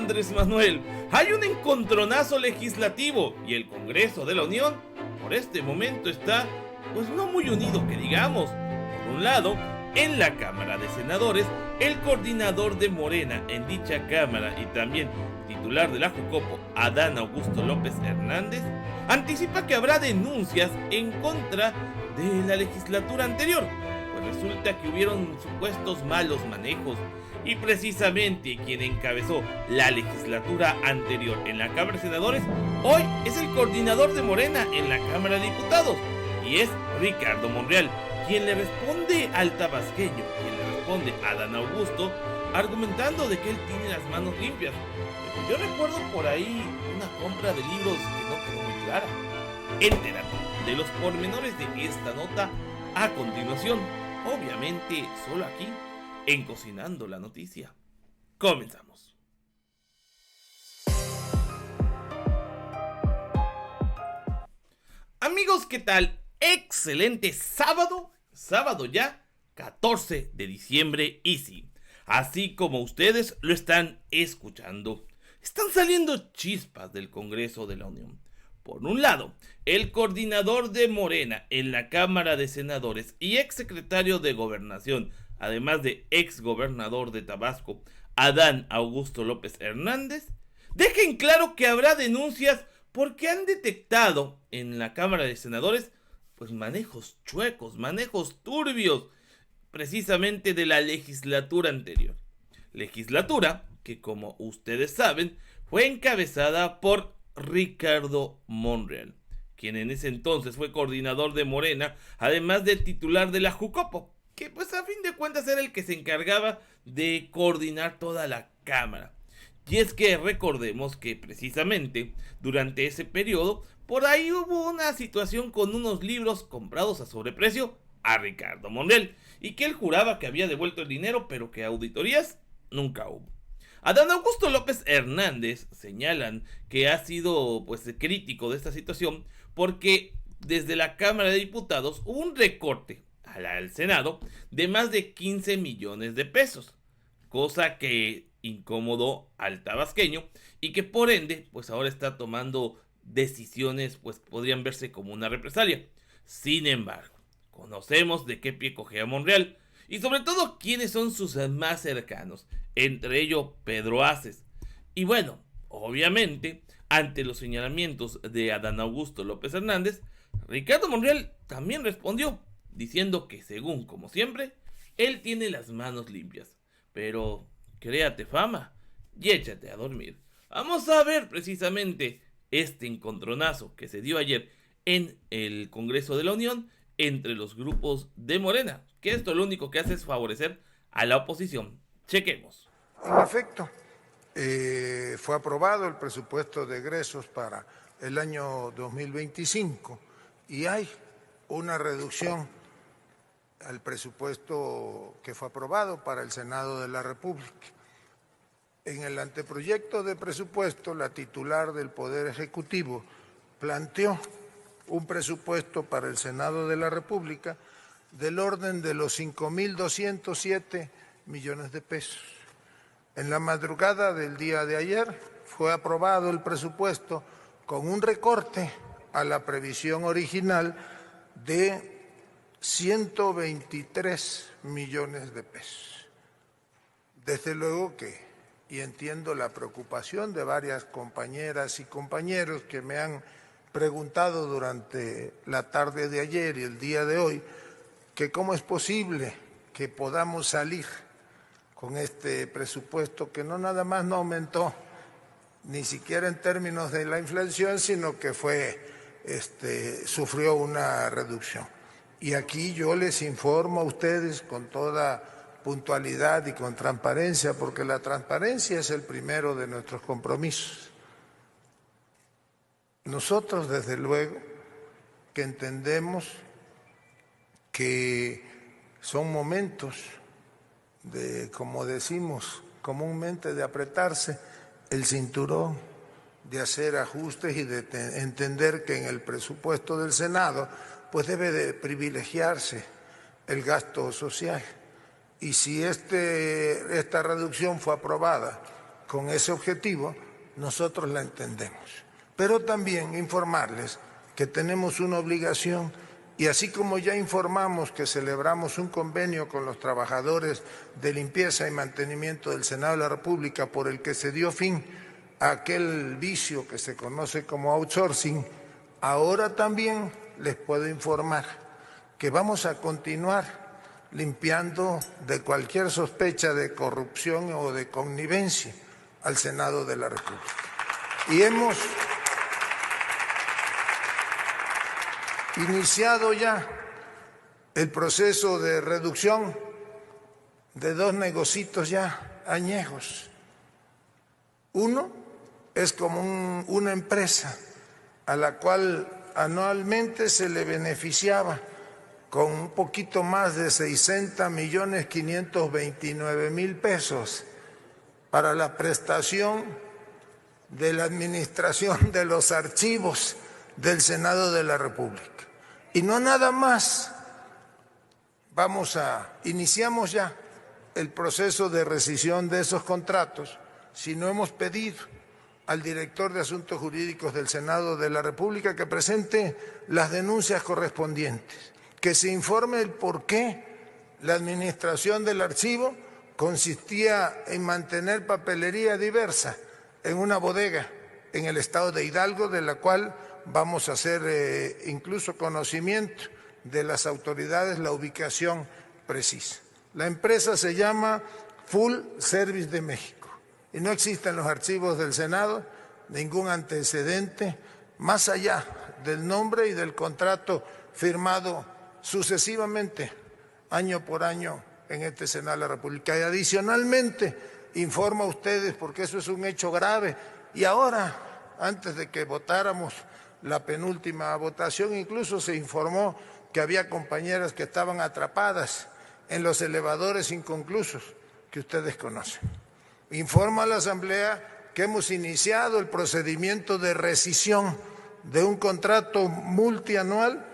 Andrés Manuel, hay un encontronazo legislativo y el Congreso de la Unión por este momento está, pues no muy unido que digamos. Por un lado, en la Cámara de Senadores, el coordinador de Morena en dicha Cámara y también titular de la Jucopo, Adán Augusto López Hernández, anticipa que habrá denuncias en contra de la legislatura anterior, pues resulta que hubieron supuestos malos manejos y precisamente quien encabezó la legislatura anterior en la Cámara de Senadores hoy es el coordinador de Morena en la Cámara de Diputados y es Ricardo Monreal, quien le responde al tabasqueño, quien le responde a Adán Augusto, argumentando de que él tiene las manos limpias. Yo recuerdo por ahí una compra de libros que no quedó muy clara. Entérate de los pormenores de esta nota a continuación, obviamente solo aquí, en Cocinando la Noticia. Comenzamos. Amigos, ¿qué tal? Excelente sábado ya, 14 de diciembre y sí, así como ustedes lo están escuchando, están saliendo chispas del Congreso de la Unión. Por un lado, el coordinador de Morena en la Cámara de Senadores y exsecretario de Gobernación, además de exgobernador de Tabasco, Adán Augusto López Hernández, dejen claro que habrá denuncias porque han detectado en la Cámara de Senadores pues manejos chuecos, manejos turbios, precisamente de la legislatura anterior. Legislatura que, como ustedes saben, fue encabezada por Ricardo Monreal, quien en ese entonces fue coordinador de Morena, además de titular de la Jucopo, que pues a fin de cuentas era el que se encargaba de coordinar toda la Cámara. Y es que recordemos que precisamente durante ese periodo, por ahí hubo una situación con unos libros comprados a sobreprecio a Ricardo Monreal, y que él juraba que había devuelto el dinero, pero que auditorías nunca hubo. Adán Augusto López Hernández señalan que ha sido pues crítico de esta situación porque desde la Cámara de Diputados hubo un recorte al Senado de más de 15 millones de pesos, cosa que incomodó al tabasqueño y que por ende pues ahora está tomando decisiones pues podrían verse como una represalia. Sin embargo, conocemos de qué pie cojea Monreal y sobre todo quiénes son sus más cercanos, entre ellos Pedro Aces. Y bueno, obviamente, ante los señalamientos de Adán Augusto López Hernández, Ricardo Monreal también respondió, diciendo que según como siempre, él tiene las manos limpias. Pero créate fama y échate a dormir. Vamos a ver precisamente este encontronazo que se dio ayer en el Congreso de la Unión entre los grupos de Morena, que esto lo único que hace es favorecer a la oposición. Chequemos. En efecto, fue aprobado el presupuesto de egresos para el año 2025 y hay una reducción al presupuesto que fue aprobado para el Senado de la República. En el anteproyecto de presupuesto, la titular del Poder Ejecutivo planteó un presupuesto para el Senado de la República del orden de los 5.207 millones de pesos. En la madrugada del día de ayer fue aprobado el presupuesto con un recorte a la previsión original de 123 millones de pesos. Desde luego que, y entiendo la preocupación de varias compañeras y compañeros que me han preguntado durante la tarde de ayer y el día de hoy, que cómo es posible que podamos salir con este presupuesto que no nada más no aumentó, ni siquiera en términos de la inflación, sino que sufrió una reducción. Y aquí yo les informo a ustedes con toda puntualidad y con transparencia, porque la transparencia es el primero de nuestros compromisos. Nosotros, desde luego, que entendemos que son momentos de, como decimos comúnmente, de apretarse el cinturón, de hacer ajustes y de entender que en el presupuesto del Senado pues debe de privilegiarse el gasto social. Y si esta reducción fue aprobada con ese objetivo, nosotros la entendemos. Pero también informarles que tenemos una obligación, y así como ya informamos que celebramos un convenio con los trabajadores de limpieza y mantenimiento del Senado de la República por el que se dio fin a aquel vicio que se conoce como outsourcing, ahora también les puedo informar que vamos a continuar limpiando de cualquier sospecha de corrupción o de connivencia al Senado de la República. Y hemos iniciado ya el proceso de reducción de 2 negocios ya añejos. Uno es como una empresa a la cual anualmente se le beneficiaba con un poquito más de 60.529.000 pesos para la prestación de la administración de los archivos del Senado de la República. Y no nada más, iniciamos ya el proceso de rescisión de esos contratos, sino hemos pedido al director de Asuntos Jurídicos del Senado de la República que presente las denuncias correspondientes, que se informe el por qué la administración del archivo consistía en mantener papelería diversa en una bodega en el estado de Hidalgo, de la cual vamos a hacer incluso conocimiento de las autoridades la ubicación precisa. La empresa se llama Full Service de México y no existe en los archivos del Senado ningún antecedente más allá del nombre y del contrato firmado sucesivamente, año por año, en este Senado de la República. Y adicionalmente, informo a ustedes, porque eso es un hecho grave, y ahora, antes de que votáramos la penúltima votación, incluso se informó que había compañeras que estaban atrapadas en los elevadores inconclusos que ustedes conocen. Informo a la Asamblea que hemos iniciado el procedimiento de rescisión de un contrato multianual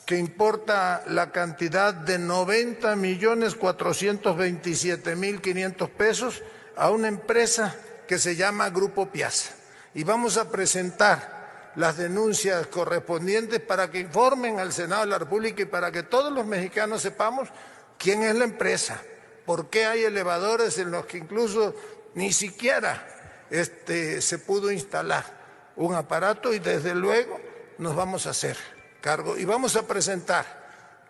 que importa la cantidad de 90.427.500 pesos a una empresa que se llama Grupo Piazza. Y vamos a presentar las denuncias correspondientes para que informen al Senado de la República y para que todos los mexicanos sepamos quién es la empresa, por qué hay elevadores en los que incluso ni siquiera se pudo instalar un aparato, y desde luego nos vamos a hacer cargo y vamos a presentar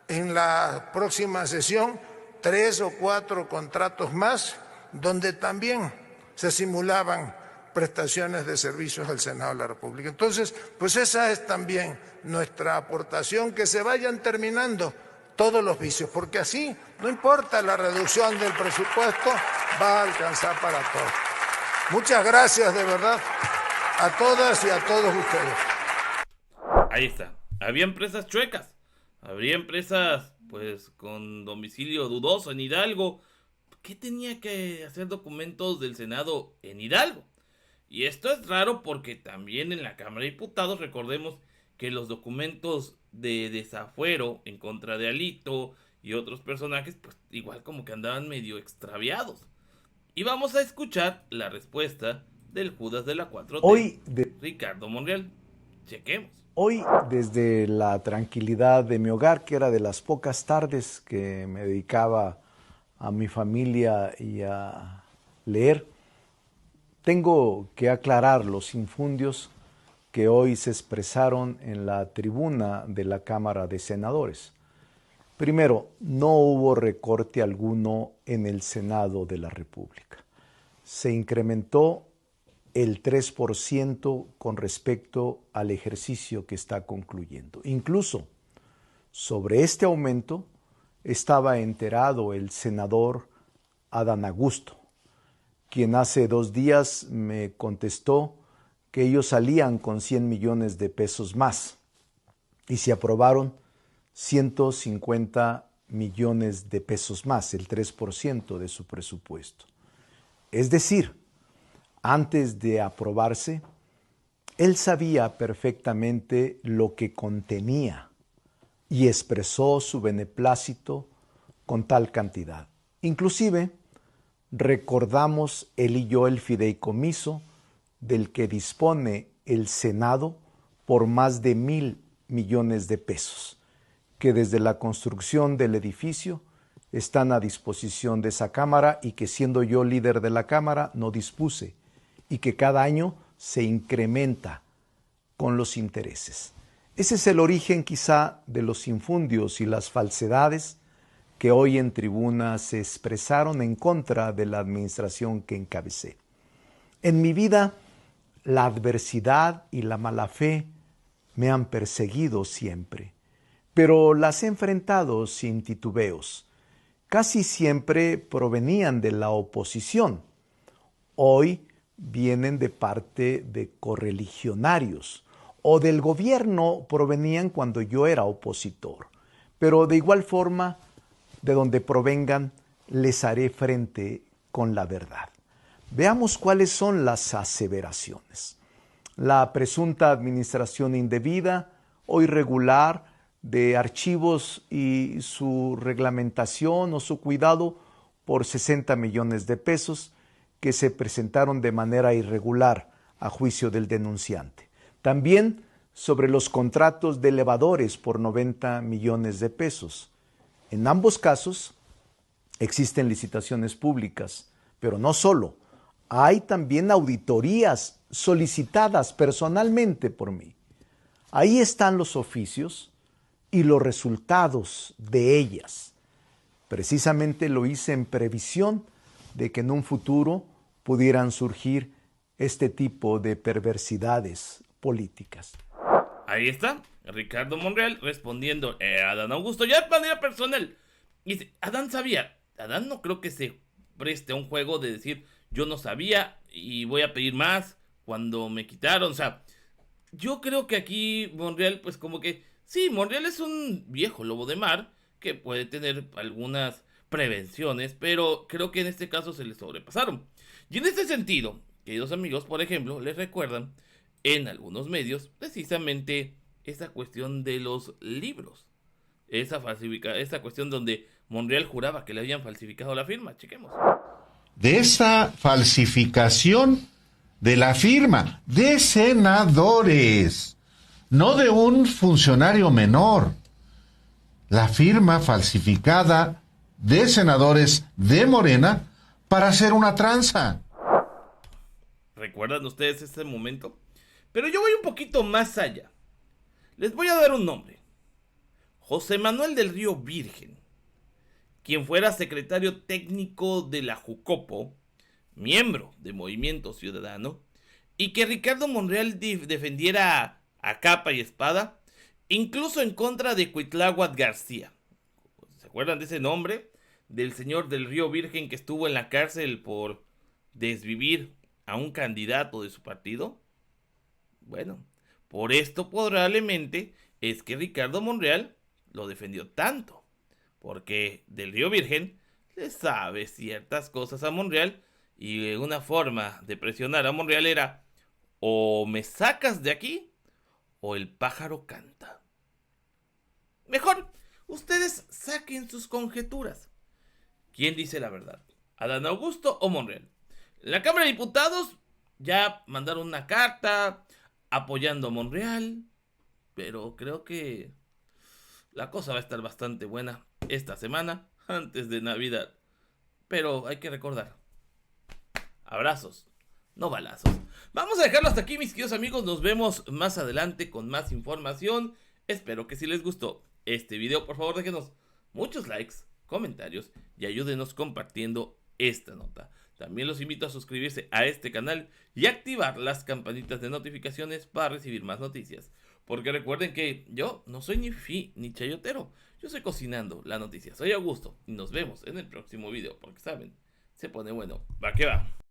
en la próxima sesión 3 o 4 contratos más donde también se simulaban prestaciones de servicios al Senado de la República. Entonces, pues esa es también nuestra aportación, que se vayan terminando todos los vicios, porque así, no importa la reducción del presupuesto, va a alcanzar para todos. Muchas gracias de verdad a todas y a todos ustedes. Ahí está. Había empresas chuecas. Habría empresas, pues, con domicilio dudoso en Hidalgo. ¿Qué tenía que hacer documentos del Senado en Hidalgo? Y esto es raro porque también en la Cámara de Diputados, recordemos que los documentos de desafuero en contra de Alito y otros personajes, pues igual como que andaban medio extraviados. Y vamos a escuchar la respuesta del Judas de la 4T, Ricardo Monreal. Chequemos. Hoy, desde la tranquilidad de mi hogar, que era de las pocas tardes que me dedicaba a mi familia y a leer, tengo que aclarar los infundios que hoy se expresaron en la tribuna de la Cámara de Senadores. Primero, no hubo recorte alguno en el Senado de la República. Se incrementó el 3% con respecto al ejercicio que está concluyendo. Incluso sobre este aumento estaba enterado el senador Adán Augusto, quien hace 2 días me contestó que ellos salían con 100 millones de pesos más y se aprobaron 150 millones de pesos más, el 3% de su presupuesto. Es decir, antes de aprobarse, él sabía perfectamente lo que contenía y expresó su beneplácito con tal cantidad. Inclusive, recordamos él y yo el fideicomiso del que dispone el Senado por más de 1,000 millones de pesos, que desde la construcción del edificio están a disposición de esa Cámara y que siendo yo líder de la Cámara no dispuse y que cada año se incrementa con los intereses. Ese es el origen quizá de los infundios y las falsedades que hoy en tribuna se expresaron en contra de la administración que encabecé. En mi vida, la adversidad y la mala fe me han perseguido siempre, pero las he enfrentado sin titubeos. Casi siempre provenían de la oposición. Hoy vienen de parte de correligionarios o del gobierno provenían cuando yo era opositor. Pero de igual forma, de donde provengan, les haré frente con la verdad. Veamos cuáles son las aseveraciones. La presunta administración indebida o irregular de archivos y su reglamentación o su cuidado por 60 millones de pesos que se presentaron de manera irregular a juicio del denunciante. También sobre los contratos de elevadores por 90 millones de pesos. En ambos casos existen licitaciones públicas, pero no solo. Hay también auditorías solicitadas personalmente por mí. Ahí están los oficios y los resultados de ellas. Precisamente lo hice en previsión de que en un futuro pudieran surgir este tipo de perversidades políticas. Ahí está, Ricardo Monreal respondiendo a Adán Augusto, ya de manera personal. Y dice, Adán sabía. Adán no creo que se preste a un juego de decir, yo no sabía y voy a pedir más cuando me quitaron. O sea, yo creo que aquí Monreal, pues como que, sí, Monreal es un viejo lobo de mar que puede tener algunas prevenciones, pero creo que en este caso se le sobrepasaron. Y en este sentido, queridos amigos, por ejemplo, les recuerdan en algunos medios precisamente esa cuestión de los libros. Esa cuestión donde Monreal juraba que le habían falsificado la firma. Chequemos. De esa falsificación de la firma de senadores, no de un funcionario menor. La firma falsificada de senadores de Morena para hacer una tranza. ¿Recuerdan ustedes ese momento? Pero yo voy un poquito más allá. Les voy a dar un nombre. José Manuel del Río Virgen, quien fuera secretario técnico de la Jucopo, miembro de Movimiento Ciudadano, y que Ricardo Monreal defendiera a capa y espada, incluso en contra de Cuitláhuac García. ¿Se acuerdan de ese nombre? Del señor del Río Virgen que estuvo en la cárcel por desvivir a un candidato de su partido. Bueno, por esto probablemente es que Ricardo Monreal lo defendió tanto, porque del Río Virgen le sabe ciertas cosas a Monreal y una forma de presionar a Monreal era o me sacas de aquí o el pájaro canta. Mejor, ustedes saquen sus conjeturas. ¿Quién dice la verdad? ¿Adán Augusto o Monreal? La Cámara de Diputados ya mandaron una carta apoyando a Monreal, pero creo que la cosa va a estar bastante buena esta semana, antes de Navidad. Pero hay que recordar, abrazos, no balazos. Vamos a dejarlo hasta aquí, mis queridos amigos. Nos vemos más adelante con más información. Espero que si les gustó este video, por favor déjenos muchos likes, comentarios y ayúdenos compartiendo esta nota. También los invito a suscribirse a este canal y activar las campanitas de notificaciones para recibir más noticias. Porque recuerden que yo no soy ni fifí ni chayotero. Yo soy cocinando la noticia. Soy Augusto y nos vemos en el próximo video. Porque saben, se pone bueno. Va que va.